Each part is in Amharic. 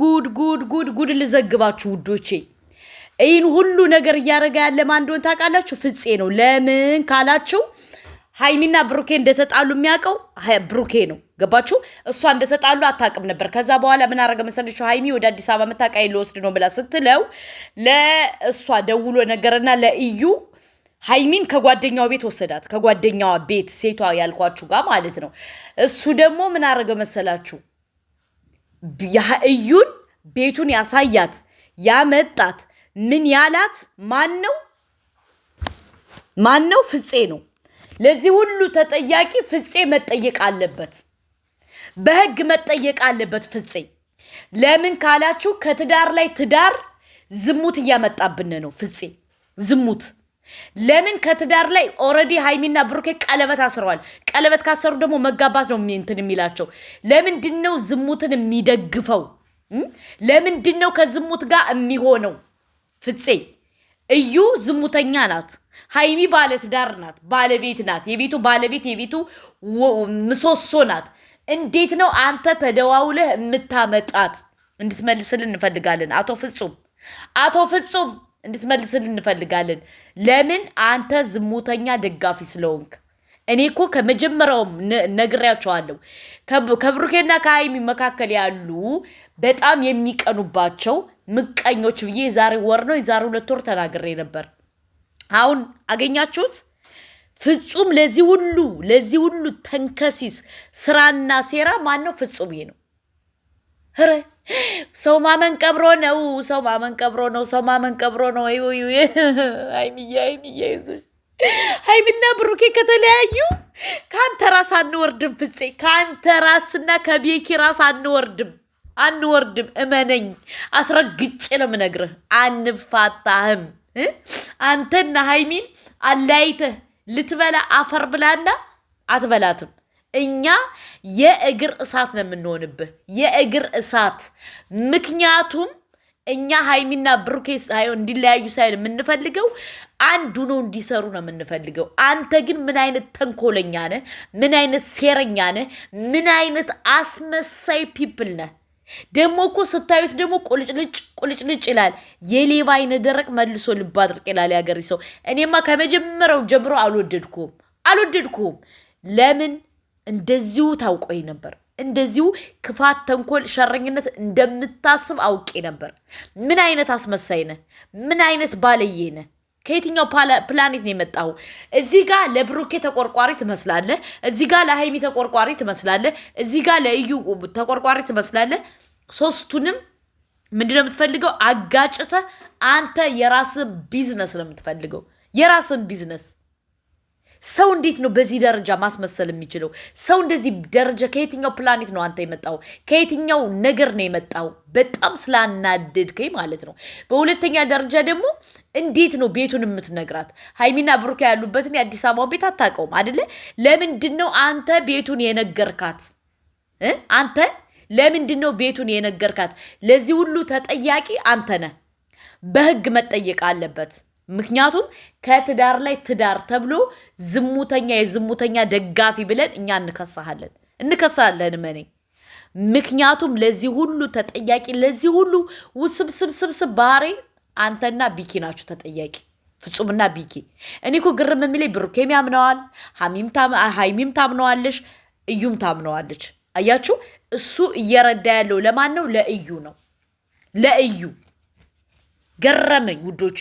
ጉድ ልዘግባችሁ ውዶቼ። ይህን ሁሉ ነገር እያደረገ ያለ ማን እንደሆነ ታውቃላችሁ? ፍፄ ነው። ለምን ካላችሁ ሃይሚና ብሩኬ እንደተጣሉ የሚያውቀው ብሩኬ ነው። ገባችሁ? እሷ እንደተጣሉ አታውቅም ነበር። ከዛ በኋላ ምን አረገ መሰለችሁ? ሃይሚ ወደ አዲስ አበባ መታቃይ ልወስድ ነው ብላ ስትለው ለእሷ ደውሎ ነገርና ለኢዩ ሃይሚን ከጓደኛው ቤት ወሰዳት። ከጓደኛዋ ቤት ሴቷ ያልኳችሁ ጋር ማለት ነው። እሱ ደግሞ ምን አረገ መሰላችሁ? ኢዩን ቤቱን ያሳያት ያመጣት ምን ያላት ማን ነው? ፍፄ ነው። ለዚህ ሁሉ ተጠያቂ ፍፄ መጠየቅ አለበት። በህግ መጠየቅ አለበት ፍፄ። ለምን ካላችሁ ከትዳር ላይ ትዳር ዝሙት እያመጣብን ነው ፍፄ። ዝሙት ለምን ከትዳር ላይ ኦሬዲ ሃይሚና ብሩኬ ቀለበት አስረዋል። ቀለበት ካሰሩ ደግሞ መጋባት ነው እንትን የሚላቸው። ለምንድነው ዝሙትን የሚደግፈው? ለምንድነው ከዝሙት ጋር የሚሆነው? ፍፄ እዩ ዝሙተኛ ናት። ሃይሚ ባለ ትዳር ናት፣ ባለቤት ናት፣ የቤቱ ባለቤት፣ የቤቱ ምሰሶ ናት። እንዴት ነው አንተ ተደዋውለህ የምታመጣት? እንድትመልስልን እንፈልጋለን። አቶ ፍጹም እንድትመልስልን እንፈልጋለን። ለምን አንተ ዝሙተኛ ደጋፊ ስለሆንክ? እኔ እኮ ከመጀመሪያውም ነግሬያቸዋለሁ። ከብሩኬና ከሃይሚ መካከል ያሉ በጣም የሚቀኑባቸው ምቀኞች ብዬ የዛሬ 2 ወር ተናግሬ ነበር። አሁን አገኛችሁት? ፍጹም ለዚህ ሁሉ ተንከሲስ ስራና ሴራ ማነው? ፍጹም ይሄ ነው። ኧረ ሰው ማመን ቀብሮ ነው። ሃይሚዬ ይዙሽ። ሃይሚና ብሩኬ ከተለያዩ ከአንተ ራስ አንወርድም ፍፄ። ከአንተ ራስና ከቤኪ ራስ አንወርድም። እመነኝ፣ አስረግጬ ነው የምነግርህ። አንፋታህም። አንተና ሃይሚን አለያይተህ ልትበላ አፈር ብላና አትበላትም። እኛ የእግር እሳት ነው የምንሆንብህ፣ የእግር እሳት። ምክንያቱም እኛ ሃይሚና ብሩኬ እንዲለያዩ ሳይሆን የምንፈልገው አንዱ ነው እንዲሰሩ ነው የምንፈልገው። አንተ ግን ምን አይነት ተንኮለኛ ነህ? ምን አይነት ሴረኛ ነህ? ምን አይነት አስመሳይ ፒፕል ነህ? ደግሞ እኮ ስታዩት ደግሞ ቁልጭልጭ ይላል። የሌባ አይነ ደረቅ መልሶ ልብ አድርቅ ይላል ያገሬ ሰው። እኔማ ከመጀመሪያው ጀምሮ አልወደድኩም። ለምን? እንደዚሁ ታውቆኝ ነበር። እንደዚሁ ክፋት፣ ተንኮል፣ ሸረኝነት እንደምታስብ አውቄ ነበር። ምን አይነት አስመሳይ ነህ? ምን አይነት ባለዬ ነህ? ከየትኛው ፕላኔት ነው የመጣው? እዚህ ጋር ለብሩኬ ተቆርቋሪ ትመስላለህ፣ እዚህ ጋር ለሃይሚ ተቆርቋሪ ትመስላለህ፣ እዚህ ጋር ለኢዩ ተቆርቋሪ ትመስላለህ። ሶስቱንም ምንድነው የምትፈልገው? አጋጭተህ አንተ የራስን ቢዝነስ ነው የምትፈልገው። የራስን ቢዝነስ። ሰው እንዴት ነው በዚህ ደረጃ ማስመሰል የሚችለው? ሰው እንደዚህ ደረጃ ከየትኛው ፕላኔት ነው አንተ የመጣው? ከየትኛው ነገር ነው የመጣው? በጣም ስላናደድከኝ ማለት ነው። በሁለተኛ ደረጃ ደግሞ እንዴት ነው ቤቱን የምትነግራት? ሃይሚና ብሩኬ ያሉበትን የአዲስ አበባውን ቤት አታውቀውም አይደለ? ለምንድን ነው አንተ ቤቱን የነገርካት? አንተ ለምንድን ነው ቤቱን የነገርካት? ለዚህ ሁሉ ተጠያቂ አንተ ነህ። በህግ መጠየቅ አለበት። ምክንያቱም ከትዳር ላይ ትዳር ተብሎ የዝሙተኛ ደጋፊ ብለን እኛ እንከሳለን መኔ። ምክንያቱም ለዚህ ሁሉ ተጠያቂ፣ ለዚህ ሁሉ ውስብስብስብስብ ባህሪ አንተና ቢኪ ናችሁ ተጠያቂ። ፍጹምና ቢኪ። እኔ እኮ ግርም የሚለኝ ብሩኬም ያምነዋል፣ ሃይሚም ታምነዋለች፣ እዩም ታምነዋለች። አያችሁ፣ እሱ እየረዳ ያለው ለማን ነው? ለእዩ ነው። ለእዩ ገረመኝ ውዶቼ፣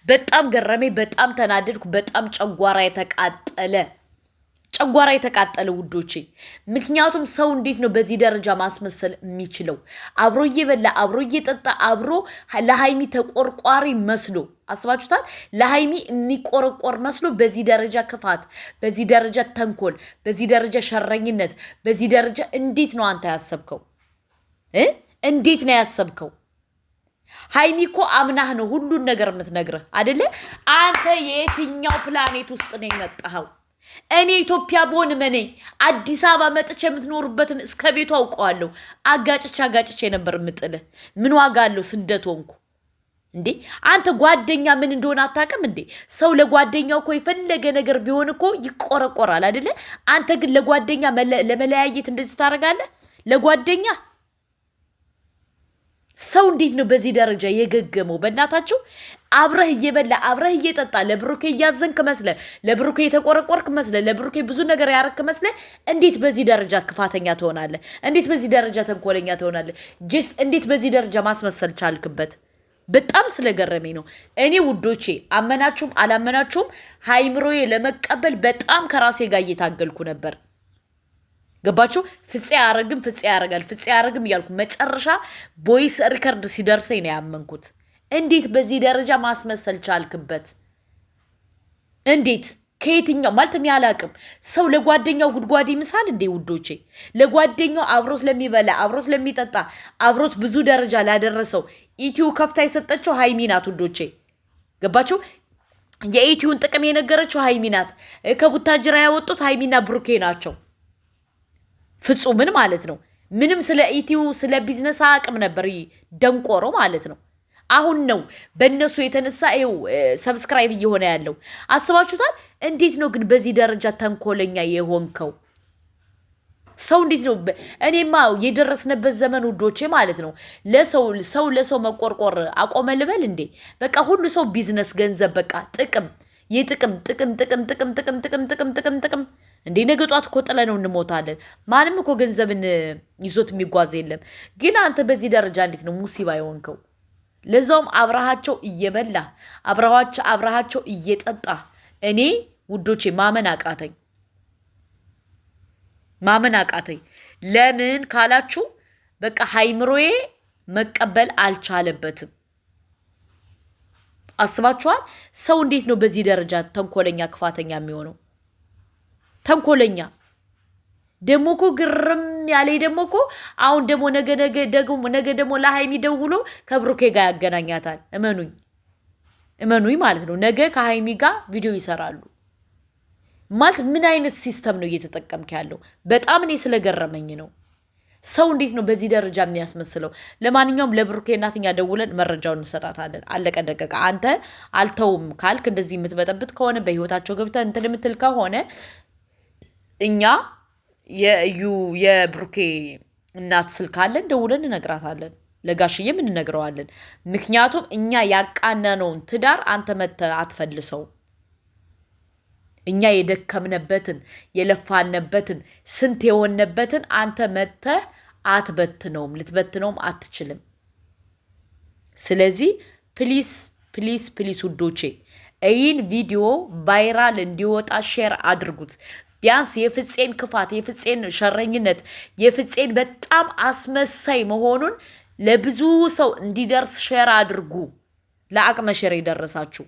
በጣም ገረመኝ። በጣም ተናደድኩ። በጣም ጨጓራ የተቃጠለ ውዶቼ። ምክንያቱም ሰው እንዴት ነው በዚህ ደረጃ ማስመሰል የሚችለው? አብሮ እየበላ አብሮ እየጠጣ አብሮ ለሃይሚ ተቆርቋሪ መስሎ አስባችሁታል? ለሃይሚ የሚቆረቆር መስሎ በዚህ ደረጃ ክፋት፣ በዚህ ደረጃ ተንኮል፣ በዚህ ደረጃ ሸረኝነት፣ በዚህ ደረጃ እንዴት ነው አንተ ያሰብከው? እንዴት ነው ያሰብከው? ሃይሚ እኮ አምናህ ነው ሁሉን ነገር የምትነግርህ አይደለ? አንተ የትኛው ፕላኔት ውስጥ ነው የመጣኸው? እኔ ኢትዮጵያ በሆን መኔ አዲስ አበባ መጥቼ የምትኖርበትን እስከ ቤቱ አውቀዋለሁ። አጋጭቼ ነበር የምጥልህ። ምን ዋጋ አለው? ስደት ሆንኩ እንዴ? አንተ ጓደኛ ምን እንደሆነ አታውቅም እንዴ? ሰው ለጓደኛው እኮ የፈለገ ነገር ቢሆን እኮ ይቆረቆራል አይደለ? አንተ ግን ለጓደኛ ለመለያየት እንደዚህ ታደርጋለህ? ለጓደኛ ሰው እንዴት ነው በዚህ ደረጃ የገገመው? በእናታችሁ አብረህ እየበላ አብረህ እየጠጣ ለብሩኬ እያዘንክ መስለ ለብሩኬ የተቆረቆርክ መስለ ለብሩኬ ብዙ ነገር ያረክ መስለ እንዴት በዚህ ደረጃ ክፋተኛ ትሆናለህ? እንዴት በዚህ ደረጃ ተንኮለኛ ትሆናለህ? ጄስ እንዴት በዚህ ደረጃ ማስመሰል ቻልክበት? በጣም ስለገረመኝ ነው። እኔ ውዶቼ አመናችሁም አላመናችሁም ሃይምሮዬ ለመቀበል በጣም ከራሴ ጋር እየታገልኩ ነበር። ገባችሁ? ፍፄ ያረግም ፍፄ ያረጋል ፍፄ ያረግም እያልኩ መጨረሻ ቦይስ ሪከርድ ሲደርሰኝ ነው ያመንኩት። እንዴት በዚህ ደረጃ ማስመሰል ቻልክበት? እንዴት ከየትኛው ማለት እኔ አላቅም። ሰው ለጓደኛው ጉድጓድ ይምሳል እንዴ ውዶቼ? ለጓደኛው አብሮት ለሚበላ አብሮት ለሚጠጣ አብሮት ብዙ ደረጃ ላደረሰው ኢትዮ ከፍታ የሰጠችው ሃይሚ ናት ውዶቼ። ገባችሁ? የኢትዮን ጥቅም የነገረችው ሃይሚ ናት። ከቡታጅራ ያወጡት ሃይሚና ብሩኬ ናቸው። ፍጹምን ማለት ነው። ምንም ስለ ኢትዮ ስለ ቢዝነስ አቅም ነበር ደንቆሮ ማለት ነው። አሁን ነው በእነሱ የተነሳ ይኸው ሰብስክራይብ እየሆነ ያለው። አስባችሁታል? እንዴት ነው ግን በዚህ ደረጃ ተንኮለኛ የሆንከው? ሰው እንዴት ነው? እኔማ የደረስነበት ዘመን ውዶቼ ማለት ነው ለሰው መቆርቆር አቆመ ልበል እንዴ? በቃ ሁሉ ሰው ቢዝነስ፣ ገንዘብ፣ በቃ ጥቅም፣ የጥቅም ጥቅም ጥቅም ጥቅም ጥቅም ጥቅም ጥቅም ጥቅም ጥቅም እንዴ ነገ ጧት እኮ ጥለነው እንሞታለን። ማንም እኮ ገንዘብን ይዞት የሚጓዝ የለም። ግን አንተ በዚህ ደረጃ እንዴት ነው ሙሲባ የሆንከው? ለዛውም አብረሃቸው እየበላ አብረሃቸው እየጠጣ እኔ ውዶቼ ማመን አቃተኝ። ለምን ካላችሁ በቃ ሃይምሮዬ መቀበል አልቻለበትም። አስባችኋል? ሰው እንዴት ነው በዚህ ደረጃ ተንኮለኛ ክፋተኛ የሚሆነው? ተንኮለኛ ደሞ እኮ ግርም ያለ ደሞ እኮ አሁን ደሞ ነገ ደሞ ለሃይሚ ደውሎ ከብሩኬ ጋር ያገናኛታል። እመኑኝ ማለት ነው። ነገ ከሃይሚ ጋር ቪዲዮ ይሰራሉ ማለት ምን አይነት ሲስተም ነው እየተጠቀምክ ያለው? በጣም እኔ ስለገረመኝ ነው። ሰው እንዴት ነው በዚህ ደረጃ የሚያስመስለው? ለማንኛውም ለብሩኬ እናትኛ ደውለን መረጃውን እንሰጣታለን። አለቀ ደቀቀ። አንተ አልተውም ካልክ እንደዚህ የምትበጠብጥ ከሆነ በህይወታቸው ገብተህ እንትን የምትል ከሆነ እኛ የብሩኬ እናት ስልክ አለን፣ ደውለን እንነግራታለን። ለጋሽዬም እንነግረዋለን። ምክንያቱም እኛ ያቃነነውን ትዳር አንተ መተህ አትፈልሰው። እኛ የደከምነበትን የለፋነበትን ስንት የሆነበትን አንተ መተህ አትበትነውም፣ ልትበትነውም አትችልም። ስለዚህ ፕሊስ ፕሊስ ፕሊስ ውዶቼ ይህን ቪዲዮ ቫይራል እንዲወጣ ሼር አድርጉት። ቢያንስ የፍፄን ክፋት፣ የፍፄን ሸረኝነት፣ የፍፄን በጣም አስመሳይ መሆኑን ለብዙ ሰው እንዲደርስ ሼር አድርጉ። ለአቅመ ሼር የደረሳችሁ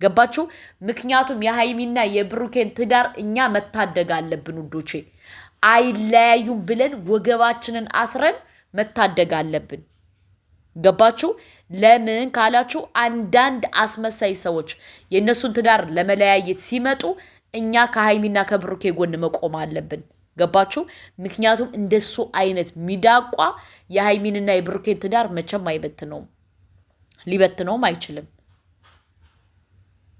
ገባችሁ? ምክንያቱም የሃይሚና የብሩኬን ትዳር እኛ መታደግ አለብን ውዶቼ። አይለያዩም ብለን ወገባችንን አስረን መታደግ አለብን። ገባችሁ? ለምን ካላችሁ አንዳንድ አስመሳይ ሰዎች የእነሱን ትዳር ለመለያየት ሲመጡ እኛ ከሃይሚና ከብሩኬ ጎን መቆም አለብን። ገባችሁ? ምክንያቱም እንደሱ አይነት ሚዳቋ የሃይሚንና የብሩኬን ትዳር መቼም አይበትነውም፣ ሊበትነውም አይችልም።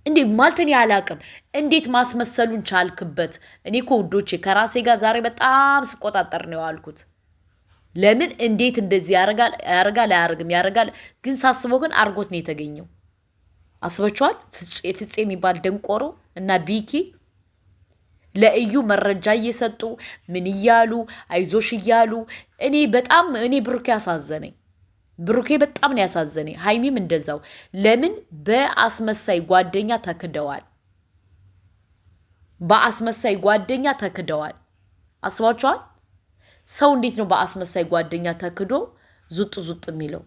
እንዴ ማልተን ያላቅም እንዴት ማስመሰሉን ቻልክበት? እኔ እኮ ውዶቼ ከራሴ ጋር ዛሬ በጣም ስቆጣጠር ነው ያልኩት። ለምን እንዴት እንደዚህ ያረጋል ያረጋል ግን ሳስበው ግን አርጎት ነው የተገኘው። አስበችዋል? ፍፄ የሚባል ደንቆሮ እና ቢኪ ለእዩ መረጃ እየሰጡ ምን እያሉ አይዞሽ እያሉ እኔ ብሩኬ ያሳዘነኝ። ብሩኬ በጣም ነው ያሳዘነኝ። ሃይሚም እንደዛው። ለምን በአስመሳይ ጓደኛ ተክደዋል። በአስመሳይ ጓደኛ ተክደዋል። አስባችኋል? ሰው እንዴት ነው በአስመሳይ ጓደኛ ተክዶ ዙጥ የሚለው?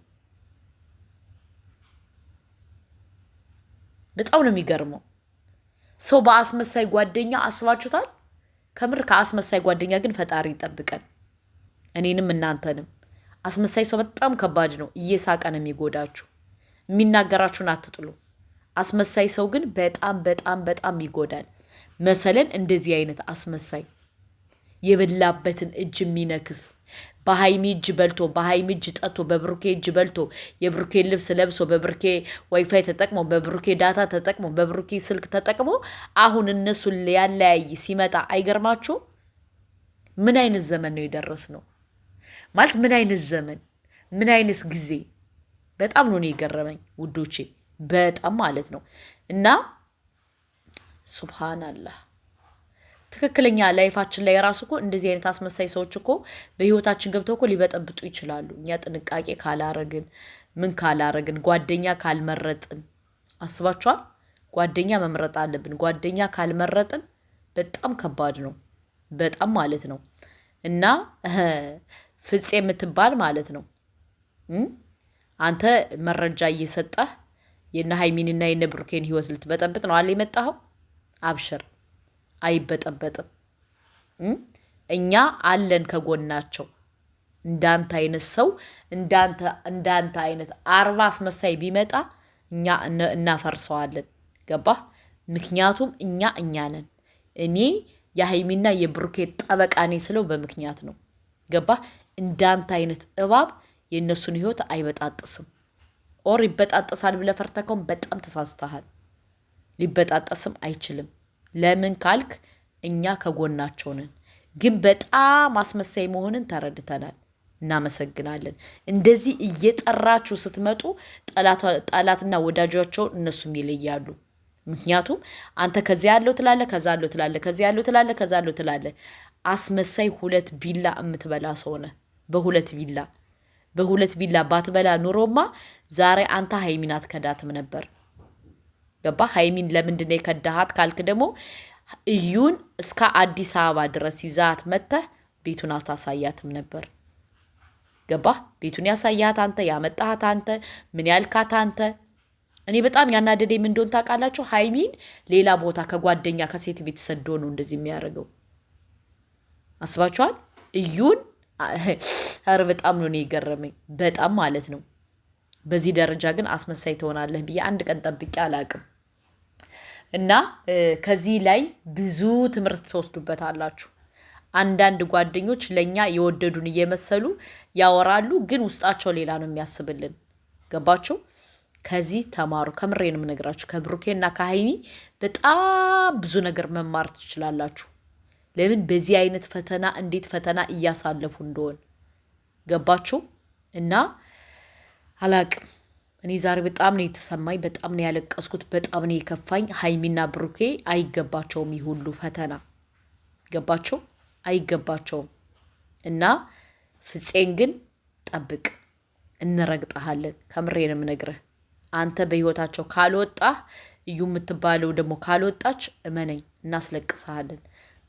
በጣም ነው የሚገርመው። ሰው በአስመሳይ ጓደኛ አስባችሁታል? ከምር ከአስመሳይ ጓደኛ ግን ፈጣሪ ይጠብቀን፣ እኔንም እናንተንም። አስመሳይ ሰው በጣም ከባድ ነው። እየሳቀ ነው የሚጎዳችሁ። የሚናገራችሁን አትጥሉ። አስመሳይ ሰው ግን በጣም በጣም በጣም ይጎዳል። መሰለን እንደዚህ አይነት አስመሳይ የበላበትን እጅ የሚነክስ በሃይሚ እጅ በልቶ በሃይሚ እጅ ጠጥቶ በብሩኬ እጅ በልቶ የብሩኬ ልብስ ለብሶ በብሩኬ ዋይፋይ ተጠቅሞ በብሩኬ ዳታ ተጠቅሞ በብሩኬ ስልክ ተጠቅሞ አሁን እነሱን ሊያለያይ ሲመጣ አይገርማችሁ? ምን አይነት ዘመን ነው የደረስነው? ማለት ምን አይነት ዘመን፣ ምን አይነት ጊዜ በጣም ነው የገረመኝ ውዶቼ፣ በጣም ማለት ነው። እና ሱብሃንአላህ ትክክለኛ ላይፋችን ላይ ራሱ እኮ እንደዚህ አይነት አስመሳይ ሰዎች እኮ በህይወታችን ገብተው እኮ ሊበጠብጡ ይችላሉ። እኛ ጥንቃቄ ካላረግን ምን ካላረግን ጓደኛ ካልመረጥን፣ አስባችኋል? ጓደኛ መምረጥ አለብን። ጓደኛ ካልመረጥን በጣም ከባድ ነው፣ በጣም ማለት ነው። እና ፍፄ የምትባል ማለት ነው አንተ መረጃ እየሰጠህ የነ ሃይሚንና የነ ብሩኬን ህይወት ልትበጠብጥ ነው አለ የመጣኸው። አብሽር፣ አይበጠበጥም። እኛ አለን ከጎናቸው። እንዳንተ አይነት ሰው እንዳንተ አይነት 40 አስመሳይ ቢመጣ እኛ እናፈርሰዋለን። ገባህ? ምክንያቱም እኛ ነን። እኔ የሃይሚና የብሩኬ ጠበቃ ነኝ ስለው በምክንያት ነው። ገባህ? እንዳንተ አይነት እባብ የእነሱን ህይወት አይበጣጥስም። ኦር ይበጣጠሳል ብለህ ፈርተከውን በጣም ተሳስተሃል። ሊበጣጠስም አይችልም። ለምን ካልክ እኛ ከጎናቸው ነን። ግን በጣም አስመሳይ መሆንን ተረድተናል። እናመሰግናለን። እንደዚህ እየጠራችሁ ስትመጡ ጠላትና ወዳጆቻቸውን እነሱም ይለያሉ። ምክንያቱም አንተ ከዚያ ያለው ትላለ፣ ከዛ ያለው ትላለ፣ ከዚያ ያለው ትላለ፣ ከዛ ያለው ትላለ። አስመሳይ 2 ቢላ የምትበላ ሰው ነህ። በሁለት ቢላ ባትበላ ኑሮማ ዛሬ አንተ ሃይሚን አትከዳትም ነበር። ገባ? ሃይሚን ለምንድን ነው የከዳሃት ካልክ ደግሞ እዩን እስከ አዲስ አበባ ድረስ ይዛት መጥተህ ቤቱን አታሳያትም ነበር። ገባ? ቤቱን ያሳያት አንተ፣ ያመጣሃት አንተ፣ ምን ያልካት አንተ። እኔ በጣም ያናደደኝ ምን እንደሆነ ታውቃላችሁ? ሃይሚን ሌላ ቦታ ከጓደኛ ከሴት ቤት ሰዶ ነው እንደዚህ የሚያደርገው። አስባችኋል? እዩን ኧረ በጣም ነው የገረመኝ፣ በጣም ማለት ነው። በዚህ ደረጃ ግን አስመሳይ ትሆናለህ ብዬ አንድ ቀን ጠብቄ አላቅም። እና ከዚህ ላይ ብዙ ትምህርት ትወስዱበታላችሁ። አንዳንድ ጓደኞች ለኛ የወደዱን እየመሰሉ ያወራሉ፣ ግን ውስጣቸው ሌላ ነው የሚያስብልን። ገባችሁ? ከዚህ ተማሩ። ከምሬን የምነግራችሁ ከብሩኬና ከሃይሚ በጣም ብዙ ነገር መማር ትችላላችሁ። ለምን በዚህ አይነት ፈተና እንዴት ፈተና እያሳለፉ እንደሆን ገባችሁ? እና አላቅም። እኔ ዛሬ በጣም ነው የተሰማኝ፣ በጣም ነው ያለቀስኩት፣ በጣም ነው የከፋኝ። ሃይሚና ብሩኬ አይገባቸውም ይህ ሁሉ ፈተና። ገባችሁ? አይገባቸውም። እና ፍፄን ግን ጠብቅ፣ እንረግጠሃለን። ከምሬን የምነግርህ አንተ በህይወታቸው ካልወጣህ፣ እዩ የምትባለው ደግሞ ካልወጣች እመነኝ እናስለቅስሃለን።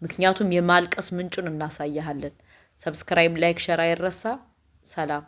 ምክንያቱም የማልቀስ ምንጩን እናሳያሃለን። ሰብስክራይብ፣ ላይክ፣ ሸር አይረሳ። ሰላም